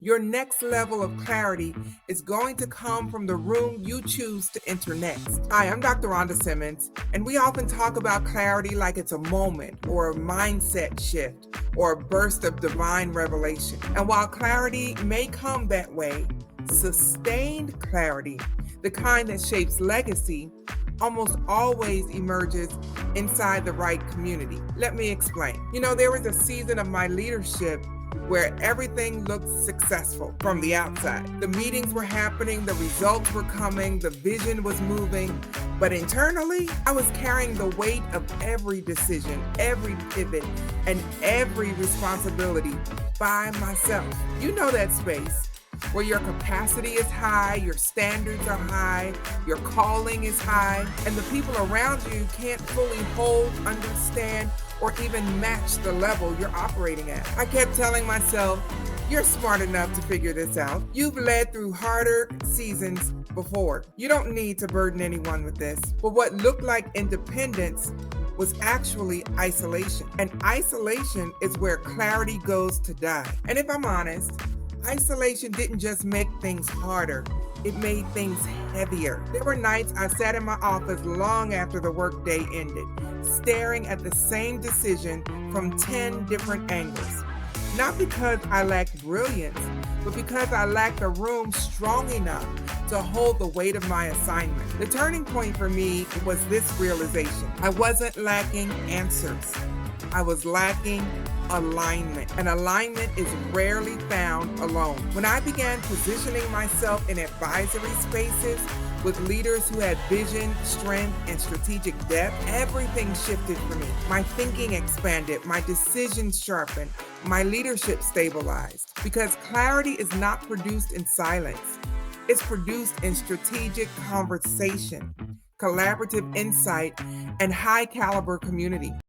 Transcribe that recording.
Your next level of clarity is going to come from the room you choose to enter next. Hi, I'm Dr. Rhonda Simmons, and we often talk about clarity like it's a moment or a mindset shift or a burst of divine revelation. And while clarity may come that way, sustained clarity, the kind that shapes legacy, almost always emerges inside the right community. Let me explain. There was a season of my leadership where everything looked successful from the outside. The meetings were happening, the results were coming, the vision was moving. But internally, I was carrying the weight of every decision, every pivot, and every responsibility by myself. You know that space where your capacity is high, your standards are high, your calling is high, and the people around you can't fully hold, understand, or even match the level you're operating at. I kept telling myself, you're smart enough to figure this out. You've led through harder seasons before. You don't need to burden anyone with this. But what looked like independence was actually isolation. And isolation is where clarity goes to die. And if I'm honest, isolation didn't just make things harder, it made things heavier. There were nights I sat in my office long after the workday ended, staring at the same decision from 10 different angles. Not because I lacked brilliance, but because I lacked a room strong enough to hold the weight of my assignment. The turning point for me was this realization. I wasn't lacking answers. I was lacking alignment. And alignment is rarely found alone. When I began positioning myself in advisory spaces with leaders who had vision, strength, and strategic depth, everything shifted for me. My thinking expanded, my decisions sharpened, my leadership stabilized. Because clarity is not produced in silence. It's produced in strategic conversation, collaborative insight, and high caliber community.